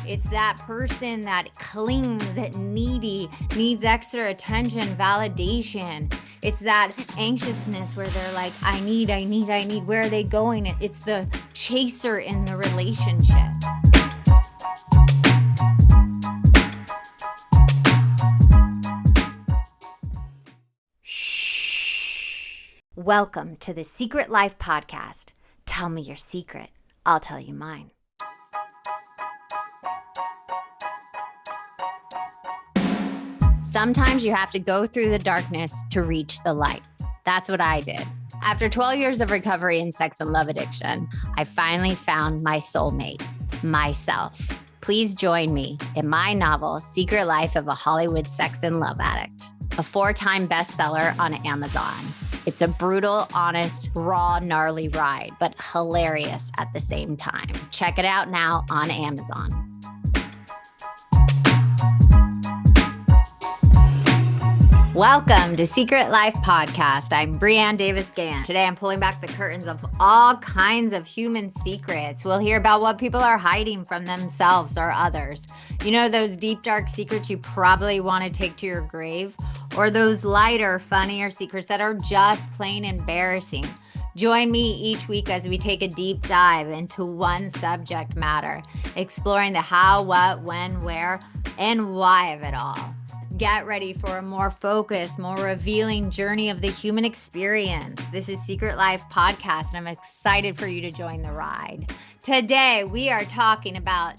It's that person that clings, that needy, needs extra attention, validation. It's that anxiousness where they're like, I need. Where are they going? It's the chaser in the relationship. Shh. Welcome to the Secret Life Podcast. Tell me your secret. I'll tell you mine. Sometimes you have to go through the darkness to reach the light. That's what I did. After 12 years of recovery in sex and love addiction, I finally found my soulmate, myself. Please join me in my novel, Secret Life of a Hollywood Sex and Love Addict, a 4-time bestseller on Amazon. It's a brutal, honest, raw, gnarly ride, but hilarious at the same time. Check it out now on Amazon. Welcome to Secret Life Podcast. I'm Brannne Davis-Gantt. Today I'm pulling back the curtains of all kinds of human secrets. We'll hear about what people are hiding from themselves or others. You know, those deep, dark secrets you probably want to take to your grave, or those lighter, funnier secrets that are just plain embarrassing. Join me each week as we take a deep dive into one subject matter, exploring the how, what, when, where, and why of it all. Get ready for a more focused, more revealing journey of the human experience. This is Secret Life Podcast, and I'm excited for you to join the ride. Today, we are talking about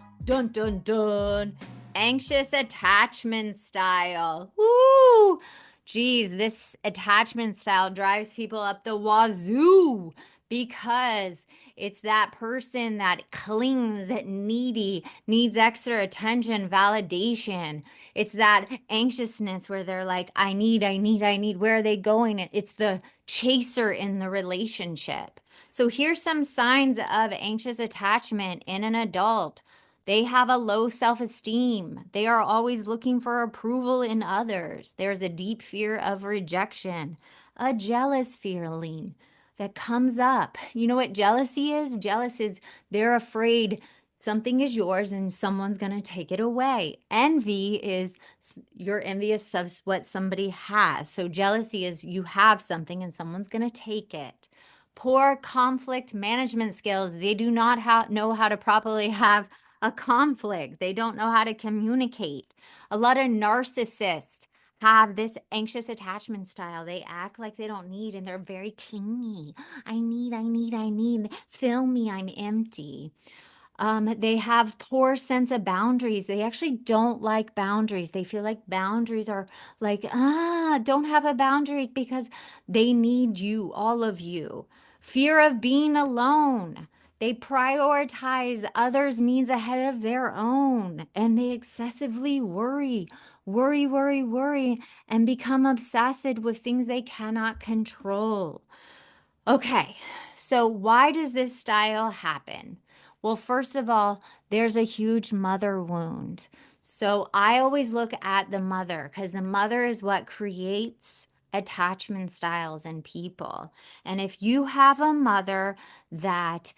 anxious attachment style. Woo! Geez, this attachment style drives people up the wazoo because it's that person that clings, that needy, needs extra attention, validation. It's that anxiousness where they're like, I need. Where are they going? It's the chaser in the relationship. So here's some signs of anxious attachment in an adult. They have a low self-esteem. They are always looking for approval in others. There's a deep fear of rejection, a jealous feeling that comes up. You know what jealousy is? Jealous is they're afraid something is yours and someone's going to take it away. Envy is you're envious of what somebody has. So jealousy is you have something and someone's going to take it. Poor conflict management skills. They do not know how to properly have a conflict. They don't know how to communicate. A lot of narcissists have this anxious attachment style. They act like they don't need, and they're very clingy. I need. Fill me, I'm empty. They have poor sense of boundaries. They actually don't like boundaries. They feel like boundaries are like, don't have a boundary because they need you, all of you. Fear of being alone. They prioritize others' needs ahead of their own, and they excessively worry, and become obsessive with things they cannot control. Okay, so why does this style happen? Well, first of all, there's a huge mother wound. So I always look at the mother because the mother is what creates attachment styles in people. And if you have a mother that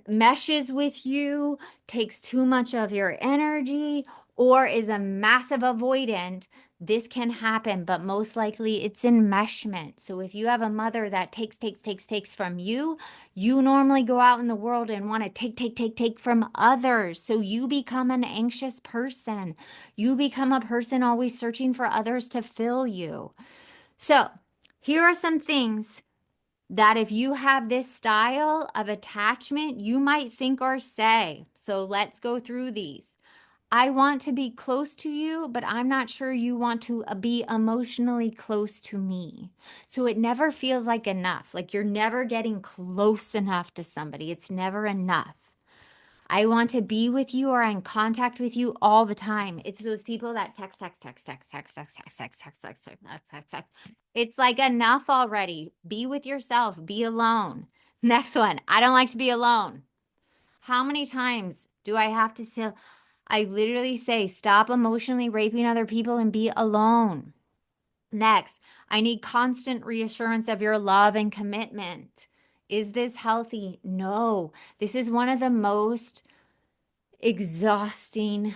meshes with you, takes too much of your energy, or is a massive avoidant, this can happen, but most likely it's enmeshment. So if you have a mother that takes from you, you normally go out in the world and want to take from others. So you become an anxious person. You become a person always searching for others to fill you. So here are some things that if you have this style of attachment, you might think or say. So let's go through these. I want to be close to you, but I'm not sure you want to be emotionally close to me. So it never feels like enough. Like you're never getting close enough to somebody. It's never enough. I want to be with you or in contact with you all the time. It's those people that text. It's like enough already. Be with yourself. Be alone. Next one. I don't like to be alone. How many times do I have to say? I literally say, stop emotionally raping other people and be alone. Next, I need constant reassurance of your love and commitment. Is this healthy? No. This is one of the most exhausting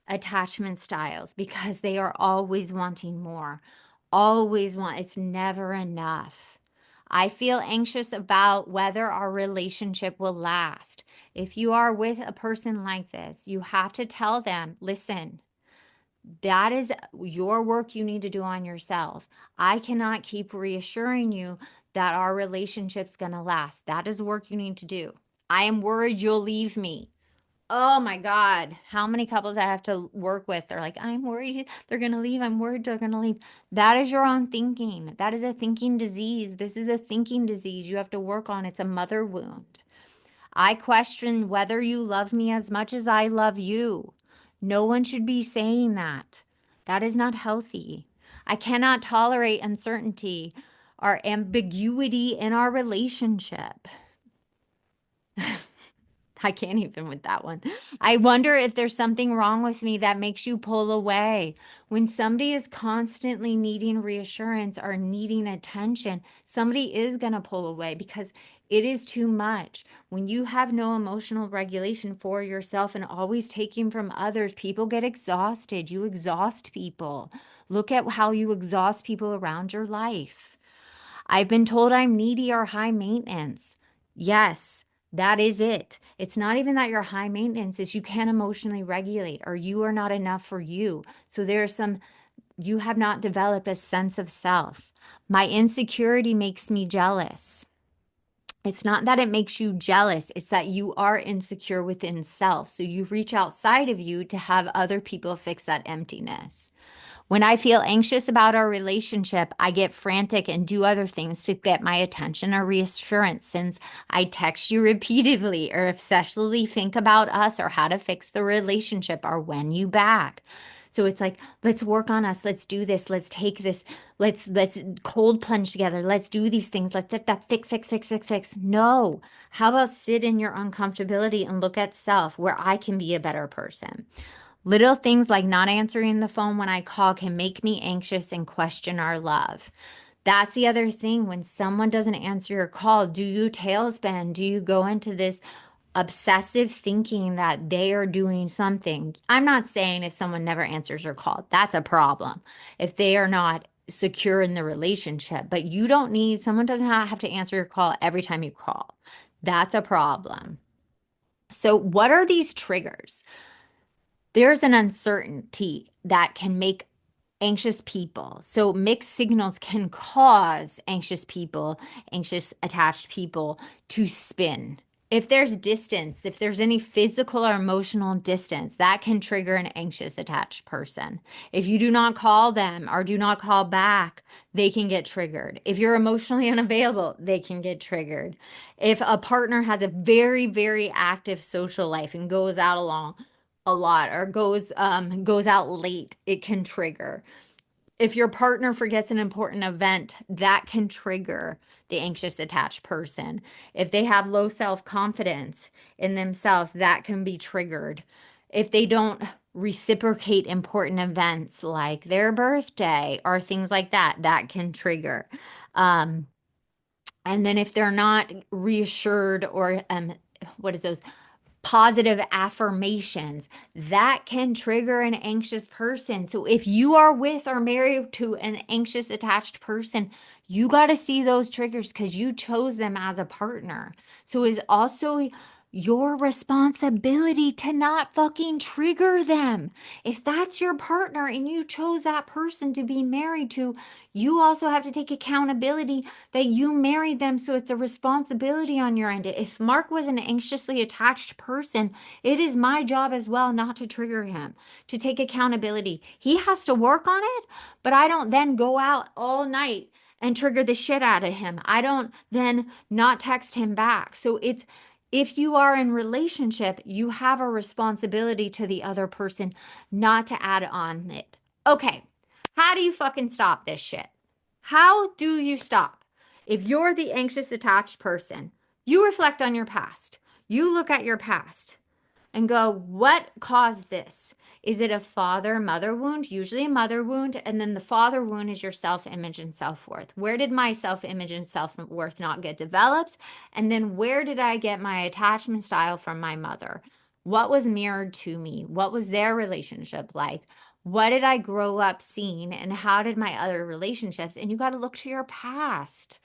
attachment styles because they are always wanting more. Always want, it's never enough. I feel anxious about whether our relationship will last. If you are with a person like this, you have to tell them, listen, that is your work you need to do on yourself. I cannot keep reassuring you that our relationship's going to last. That is work you need to do. I am worried you'll leave me. Oh my God. How many couples I have to work with? They're like, I'm worried they're going to leave. I'm worried they're going to leave. That is your own thinking. That is a thinking disease. This is a thinking disease you have to work on. It's a mother wound. I question whether you love me as much as I love you. No one should be saying that. That is not healthy. I cannot tolerate uncertainty or ambiguity in our relationship. I can't even with that one. I wonder if there's something wrong with me that makes you pull away. When somebody is constantly needing reassurance or needing attention, somebody is going to pull away because it is too much. When you have no emotional regulation for yourself and always taking from others, people get exhausted. You exhaust people. Look at how you exhaust people around your life. I've been told I'm needy or high maintenance. Yes, that is it. It's not even that you're high maintenance, it's you can't emotionally regulate or you are not enough for you. So there's some, you have not developed a sense of self. My insecurity makes me jealous. It's not that it makes you jealous, it's that you are insecure within self. So you reach outside of you to have other people fix that emptiness. When I feel anxious about our relationship, I get frantic and do other things to get my attention or reassurance since I text you repeatedly or obsessively think about us or how to fix the relationship or when you back. So it's like, let's work on us. Let's do this. Let's take this. Let's cold plunge together. Let's do these things. Let's get that fix. No. How about sit in your uncomfortability and look at self where I can be a better person? Little things like not answering the phone when I call can make me anxious and question our love. That's the other thing. When someone doesn't answer your call, do you tailspin? Do you go into this obsessive thinking that they are doing something? I'm not saying if someone never answers your call, that's a problem. If they are not secure in the relationship, but you don't need, someone doesn't have to answer your call every time you call. That's a problem. So, what are these triggers? There's an uncertainty that can make anxious people. So mixed signals can cause anxious people, anxious attached people to spin. If there's distance, if there's any physical or emotional distance, that can trigger an anxious attached person. If you do not call them or do not call back, they can get triggered. If you're emotionally unavailable, they can get triggered. If a partner has a very, very active social life and goes out along a lot or goes out late, it can trigger. If your partner forgets an important event, that can trigger the anxious attached person. If they have low self-confidence in themselves, that can be triggered. If they don't reciprocate important events like their birthday or things like that, that can trigger. Um, and then if they're not reassured or what is those positive affirmations that can trigger an anxious person. So if you are with or married to an anxious attached person, you got to see those triggers because you chose them as a partner. So it's also your responsibility to not fucking trigger them. If that's your partner and you chose that person to be married to, you also have to take accountability that you married them. So it's a responsibility on your end. If Mark was an anxiously attached person, it is my job as well not to trigger him, to take accountability. He has to work on it, but I don't then go out all night and trigger the shit out of him. I don't then not text him back. So it's, if you are in relationship, you have a responsibility to the other person not to add on it. Okay, how do you fucking stop this shit? How do you stop? If you're the anxious attached person, you reflect on your past. You look at your past and go, what caused this? Is it a father mother wound? Usually a mother wound. And then the father wound is your self image and self worth. Where did my self image and self worth not get developed? And then where did I get my attachment style from my mother? What was mirrored to me? What was their relationship like? What did I grow up seeing? And how did my other relationships? And you got to look to your past.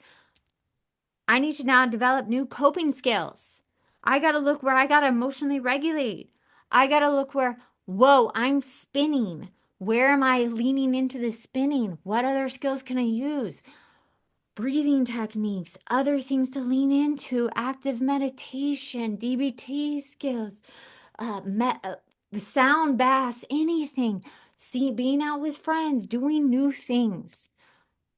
I need to now develop new coping skills. I got to look where I got to emotionally regulate. I got to look where, whoa, I'm spinning. Where am I leaning into the spinning? What other skills can I use? Breathing techniques, other things to lean into, active meditation, DBT skills, sound baths, anything. See, being out with friends, doing new things.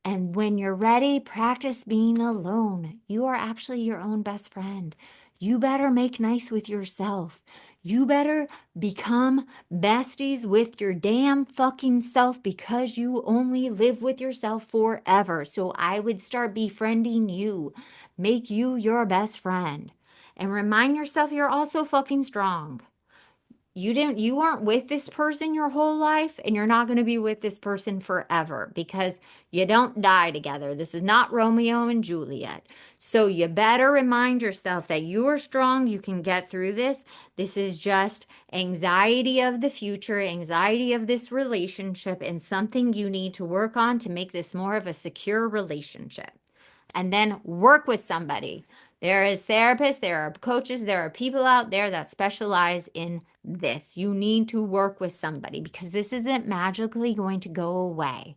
And when you're ready, practice being alone. You are actually your own best friend. You better make nice with yourself. You better become besties with your damn fucking self because you only live with yourself forever. So I would start befriending you. Make you your best friend. And remind yourself you're also fucking strong. You weren't with this person your whole life, and you're not going to be with this person forever because you don't die together. This is not Romeo and Juliet. So you better remind yourself that you are strong, you can get through this. This is just anxiety of the future, anxiety of this relationship, and something you need to work on to make this more of a secure relationship. And then work with somebody. There is therapists, there are coaches, there are people out there that specialize in this. You need to work with somebody because this isn't magically going to go away.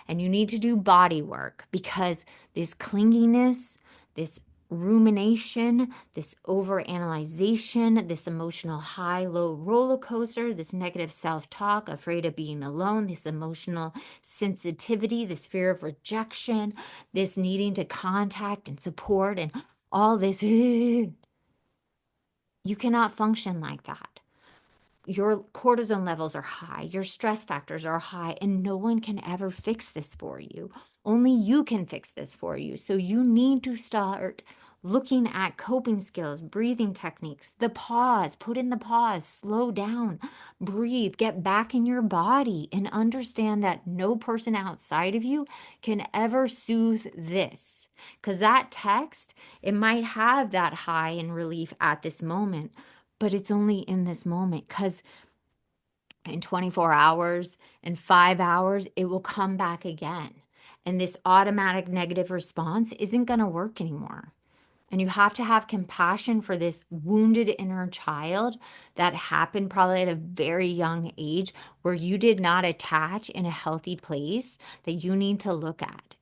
And you need to do body work because this clinginess, this rumination, this overanalyzation, this emotional high low roller coaster, this negative self talk, afraid of being alone, this emotional sensitivity, this fear of rejection, this needing to contact and support, and all this, you cannot function like that. Your cortisone levels are high, your stress factors are high, and no one can ever fix this for you. Only you can fix this for you. So you need to start looking at coping skills, breathing techniques, the pause, put in the pause, slow down, breathe, get back in your body, and understand that no person outside of you can ever soothe this. Because that text, it might have that high in relief at this moment, but it's only in this moment because in 24 hours and 5 hours, it will come back again. And this automatic negative response isn't going to work anymore. And you have to have compassion for this wounded inner child that happened probably at a very young age where you did not attach in a healthy place that you need to look at.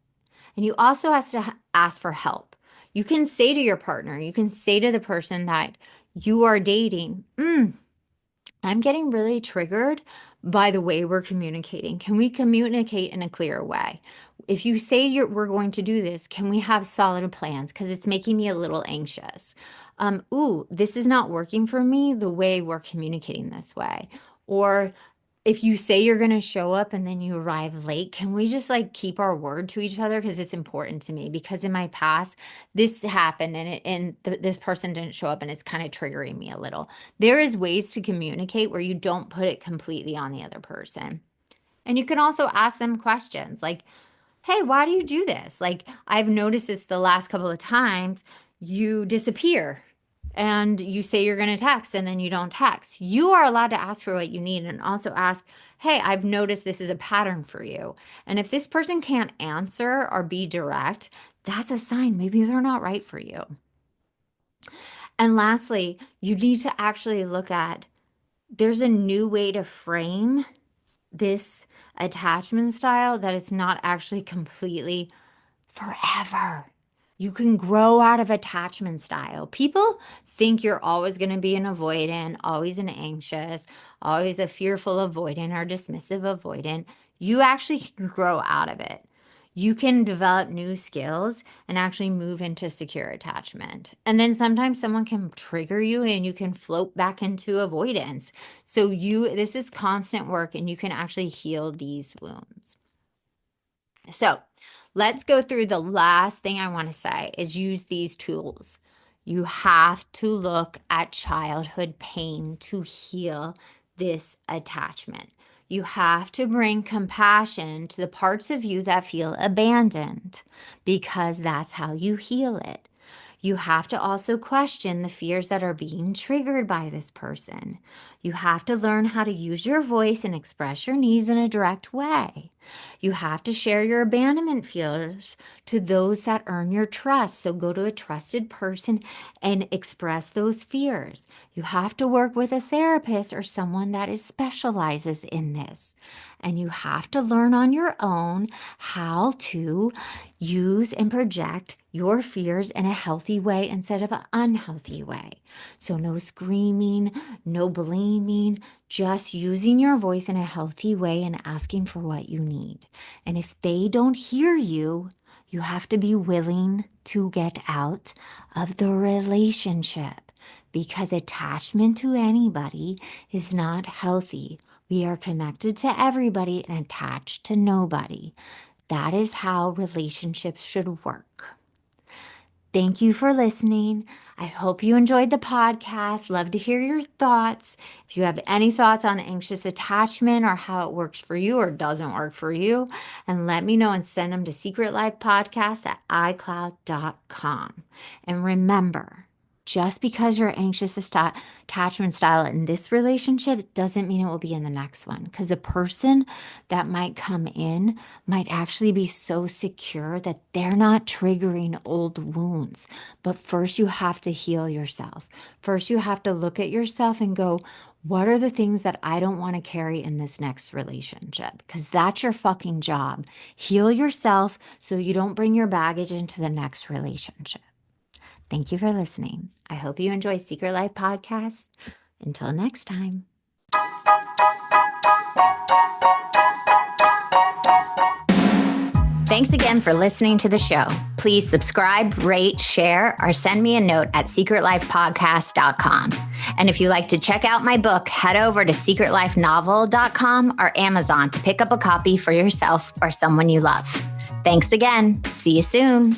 And you also have to ask for help. You can say to your partner, you can say to the person that you are dating, I'm getting really triggered by the way we're communicating. Can we communicate in a clear way? If you say we're going to do this, can we have solid plans? Because it's making me a little anxious. This is not working for me the way we're communicating this way. Or if you say you're going to show up and then you arrive late, can we just like keep our word to each other? Because it's important to me. Because in my past, this happened and this person didn't show up and it's kind of triggering me a little. There is ways to communicate where you don't put it completely on the other person. And you can also ask them questions like, hey, why do you do this? Like, I've noticed this the last couple of times. You disappear and you say you're going to text and then you don't text. You are allowed to ask for what you need and also ask, hey, I've noticed this is a pattern for you. And if this person can't answer or be direct, that's a sign maybe they're not right for you. And lastly, you need to actually look at there's a new way to frame this attachment style that it's not actually completely forever. You can grow out of attachment style. People think you're always going to be an avoidant, always an anxious, always a fearful avoidant or dismissive avoidant. You actually can grow out of it. You can develop new skills and actually move into secure attachment. And then sometimes someone can trigger you and you can float back into avoidance. So this is constant work and you can actually heal these wounds. So let's go through the last thing I want to say is use these tools. You have to look at childhood pain to heal this attachment. You have to bring compassion to the parts of you that feel abandoned because that's how you heal it. You have to also question the fears that are being triggered by this person. You have to learn how to use your voice and express your needs in a direct way. You have to share your abandonment fears to those that earn your trust. So go to a trusted person and express those fears. You have to work with a therapist or someone that specializes in this. And you have to learn on your own how to use and project your fears in a healthy way instead of an unhealthy way. So no screaming, no blaming, just using your voice in a healthy way and asking for what you need. And if they don't hear you, you have to be willing to get out of the relationship, because attachment to anybody is not healthy. We are connected to everybody and attached to nobody. That is how relationships should work. Thank you for listening. I hope you enjoyed the podcast. Love to hear your thoughts. If you have any thoughts on anxious attachment or how it works for you or doesn't work for you, and let me know and send them to secretlifepodcast@icloud.com. And remember, just because you're anxious attachment style in this relationship doesn't mean it will be in the next one, because the person that might come in might actually be so secure that they're not triggering old wounds. But first you have to heal yourself. First you have to look at yourself and go, what are the things that I don't want to carry in this next relationship? Because that's your fucking job. Heal yourself so you don't bring your baggage into the next relationship. Thank you for listening. I hope you enjoy Secret Life Podcast. Until next time. Thanks again for listening to the show. Please subscribe, rate, share, or send me a note at secretlifepodcast.com. And if you'd like to check out my book, head over to secretlifenovel.com or Amazon to pick up a copy for yourself or someone you love. Thanks again. See you soon.